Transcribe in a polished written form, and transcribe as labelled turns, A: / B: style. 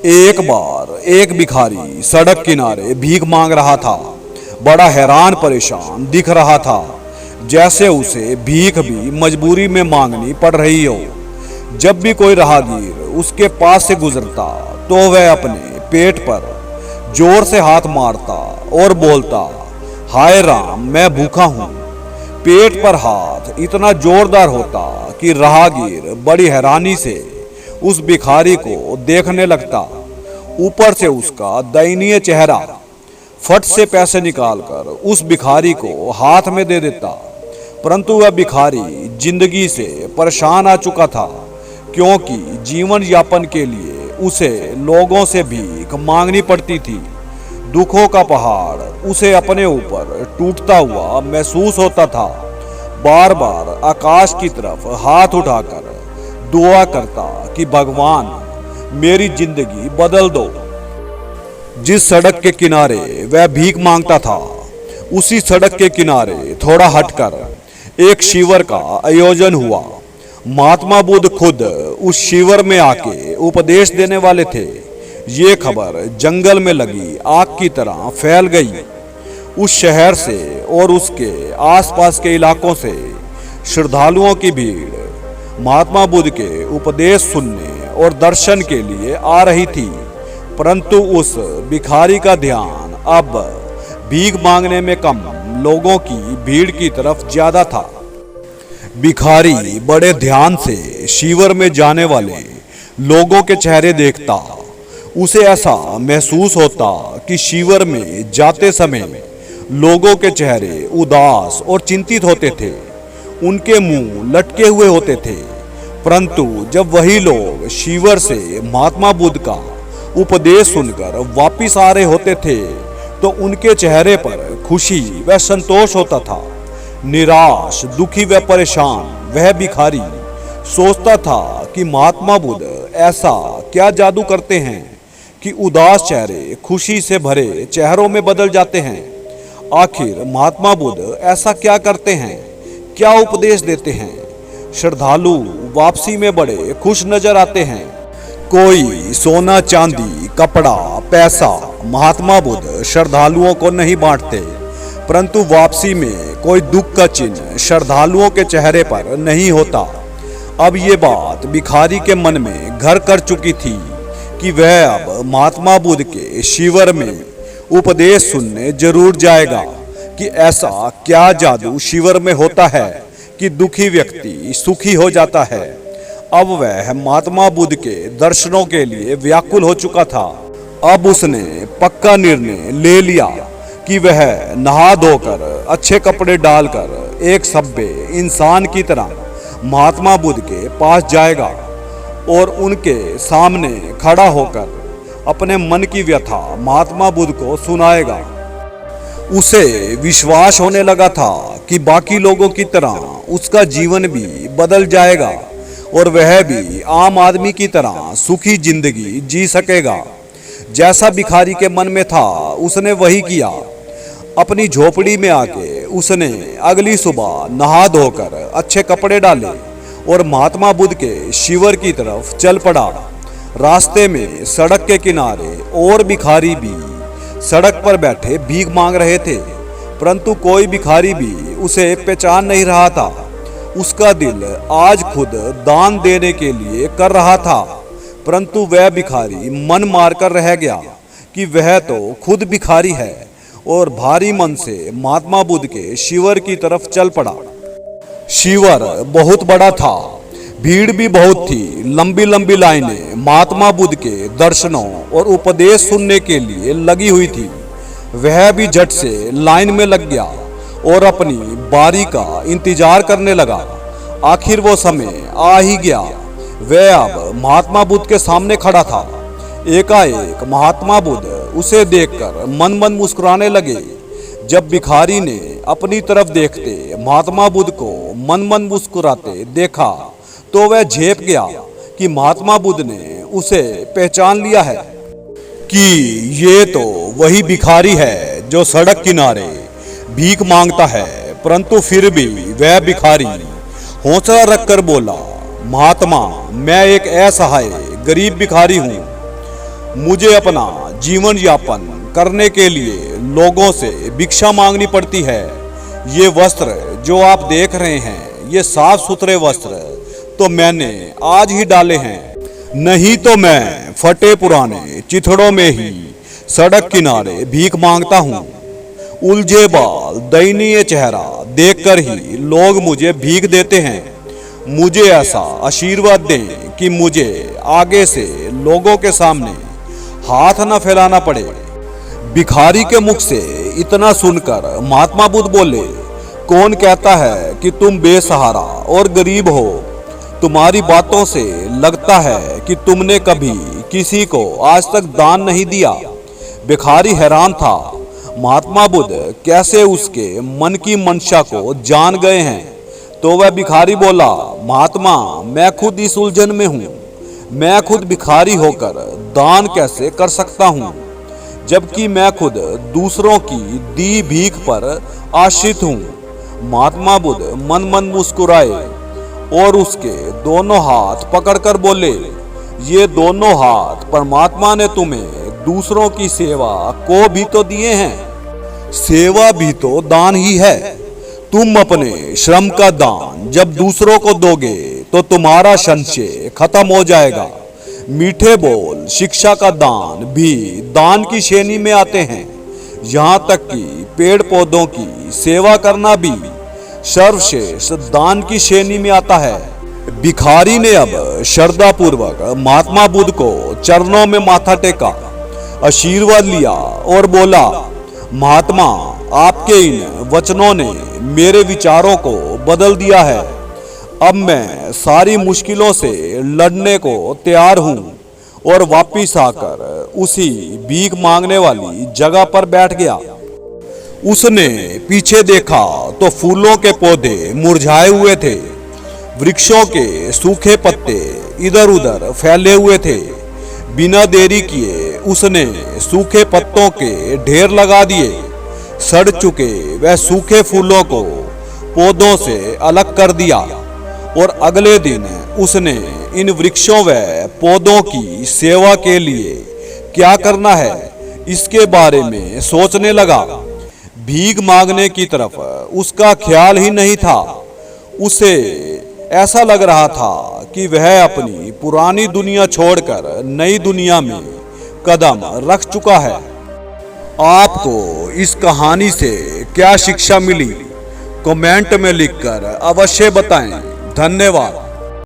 A: एक बार एक भिखारी सड़क किनारे भीख मांग रहा था। बड़ा हैरान परेशान दिख रहा था, जैसे उसे भीख भी मजबूरी में मांगनी पड़ रही हो। जब भी कोई राहगीर उसके पास से गुजरता तो वह अपने पेट पर जोर से हाथ मारता और बोलता, हाय राम, मैं भूखा हूँ। पेट पर हाथ इतना जोरदार होता कि राहगीर बड़ी हैरानी से उस भिखारी को देखने लगता। ऊपर से उसका दयनीय चेहरा। फट से पैसे निकालकर उस भिखारी को हाथ में दे देता। परंतु वह भिखारी जिंदगी से परेशान आ चुका था, क्योंकि जीवन यापन के लिए उसे लोगों से भीख मांगनी पड़ती थी। दुखों का पहाड़ उसे अपने ऊपर टूटता हुआ महसूस होता था। बार बार आकाश की तरफ हाथ उठाकर दुआ करता कि भगवान, मेरी जिंदगी बदल दो। जिस सड़क के किनारे वह भीख मांगता था, उसी सड़क के किनारे थोड़ा हटकर एक शिविर का आयोजन हुआ। महात्मा बुद्ध खुद उस शिविर में आके उपदेश देने वाले थे। ये खबर जंगल में लगी आग की तरह फैल गई। उस शहर से और उसके आसपास के इलाकों से श्रद्धालुओं की भीड़ महात्मा बुद्ध के उपदेश सुनने और दर्शन के लिए आ रही थी। परंतु उस भिखारी का ध्यान अब भीख मांगने में कम, लोगों की भीड़ की तरफ ज्यादा था। भिखारी बड़े ध्यान से शिविर में जाने वाले लोगों के चेहरे देखता। उसे ऐसा महसूस होता कि शिविर में जाते समय लोगों के चेहरे उदास और चिंतित होते थे। उनके मुंह लटके हुए होते थे। परंतु जब वही लोग शिविर से महात्मा बुद्ध का उपदेश सुनकर वापिस आ रहे होते थे, तो उनके चेहरे पर खुशी व संतोष होता था। निराश, दुखी व परेशान वह भिखारी सोचता था कि महात्मा बुद्ध ऐसा क्या जादू करते हैं कि उदास चेहरे खुशी से भरे चेहरों में बदल जाते हैं। आखिर महात्मा बुद्ध ऐसा क्या करते हैं, क्या उपदेश देते हैं? श्रद्धालु वापसी में बड़े खुश नजर आते हैं। कोई सोना, चांदी, कपड़ा, पैसा महात्मा बुद्ध श्रद्धालुओं को नहीं बांटते। परंतु वापसी में कोई दुख का चिन्ह श्रद्धालुओं के चेहरे पर नहीं होता। अब ये बात भिखारी के मन में घर कर चुकी थी कि वह अब महात्मा बुद्ध के शिविर में उपदेश सुनने जरूर जाएगा। कि ऐसा क्या जादू शिविर में होता है कि दुखी व्यक्ति सुखी हो जाता है। अब वह महात्मा बुद्ध के दर्शनों के लिए व्याकुल हो चुका था। अब उसने पक्का निर्णय ले लिया कि वह नहा धोकर अच्छे कपड़े डालकर एक सभ्य इंसान की तरह महात्मा बुद्ध के पास जाएगा और उनके सामने खड़ा होकर अपने मन की व्यथा महात्मा बुद्ध को सुनाएगा। उसे विश्वास होने लगा था कि बाकी लोगों की तरह उसका जीवन भी बदल जाएगा और वह भी आम आदमी की तरह सुखी जिंदगी जी सकेगा। जैसा भिखारी के मन में था उसने वही किया। अपनी झोपड़ी में आके उसने अगली सुबह नहा धोकर अच्छे कपड़े डाले और महात्मा बुद्ध के शिविर की तरफ चल पड़ा। रास्ते में सड़क के किनारे और भिखारी भी सड़क पर बैठे भीख मांग रहे थे, परंतु कोई भिखारी भी उसे पहचान नहीं रहा था। उसका दिल आज खुद दान देने के लिए कर रहा था, परंतु वह भिखारी मन मारकर रह गया कि वह तो खुद भिखारी है और भारी मन से महात्मा बुद्ध के शिविर की तरफ चल पड़ा। शिविर बहुत बड़ा था, भीड़ भी बहुत थी। लंबी लंबी लाइनें महात्मा बुद्ध के दर्शनों और उपदेश सुनने के लिए लगी हुई थी। वह भी झट से लाइन में लग गया और अपनी बारी का इंतजार करने लगा। आखिर वो समय आ ही गया। वह अब महात्मा बुद्ध के सामने खड़ा था। एकाएक महात्मा बुद्ध उसे देखकर मन मन मुस्कुराने लगे। जब भिखारी ने अपनी तरफ देखते महात्मा बुद्ध को मन मन मुस्कुराते देखा, तो वह झेप गया कि महात्मा बुद्ध ने उसे पहचान लिया है कि ये तो वही भिखारी है जो सड़क किनारे भीख मांगता है। परंतु फिर भी वह भिखारी हौसला रखकर बोला, महात्मा, मैं एक असहाय गरीब भिखारी हूँ। मुझे अपना जीवन यापन करने के लिए लोगों से भिक्षा मांगनी पड़ती है। ये वस्त्र जो आप देख रहे हैं, ये साफ सुथरे वस्त्र तो मैंने आज ही डाले हैं, नहीं तो मैं फटे पुराने चिथड़ों में ही सड़क किनारे भीख मांगता हूँ। उलझे बाल, दयनीय चेहरा देखकर ही लोग मुझे भीख देते हैं। मुझे ऐसा आशीर्वाद दें कि मुझे आगे से लोगों के सामने हाथ न फैलाना पड़े। भिखारी के मुख से इतना सुनकर महात्मा बुद्ध बोले, कौन कहता है कि तुम बेसहारा और गरीब हो? तुम्हारी बातों से लगता है कि तुमने कभी किसी को आज तक दान नहीं दिया। भिखारी हैरान था, महात्मा बुद्ध कैसे उसके मन की मंशा को जान गए हैं। तो वह भिखारी बोला, महात्मा, मैं खुद इस उलझन में हूँ। मैं खुद भिखारी होकर दान कैसे कर सकता हूँ, जबकि मैं खुद दूसरों की दी भीख पर आश्रित हूँ। महात्मा बुद्ध मन मन मुस्कुराए और उसके दोनों हाथ पकड़कर बोले, ये दोनों हाथ परमात्मा ने तुम्हें दूसरों की सेवा को भी तो दिए हैं। सेवा भी तो दान ही है। तुम अपने श्रम का दान जब दूसरों को दोगे तो तुम्हारा संशय खत्म हो जाएगा। मीठे बोल, शिक्षा का दान भी दान की श्रेणी में आते हैं। यहाँ तक कि पेड़ पौधों की सेवा करना भी सर्वश्रेष्ठ दान की श्रेणी में आता है। भिखारी ने अब श्रद्धा पूर्वक महात्मा बुद्ध को चरणों में माथा टेका, आशीर्वाद लिया और बोला, महात्मा, आपके इन वचनों ने मेरे विचारों को बदल दिया है। अब मैं सारी मुश्किलों से लड़ने को तैयार हूँ। और वापिस आकर उसी भीख मांगने वाली जगह पर बैठ गया। उसने पीछे देखा तो फूलों के पौधे मुरझाए हुए थे, वृक्षों के सूखे पत्ते इधर उधर फैले हुए थे। बिना देरी किए उसने सूखे पत्तों के ढेर लगा दिए। सड़ चुके वह सूखे फूलों को पौधों से अलग कर दिया और अगले दिन उसने इन वृक्षों व पौधों की सेवा के लिए क्या करना है इसके बारे में सोचने लगा। भीख मांगने की तरफ उसका ख्याल ही नहीं था। उसे ऐसा लग रहा था कि वह अपनी पुरानी दुनिया छोड़कर नई दुनिया में कदम रख चुका है। आपको इस कहानी से क्या शिक्षा मिली, कमेंट में लिखकर अवश्य बताएं। धन्यवाद।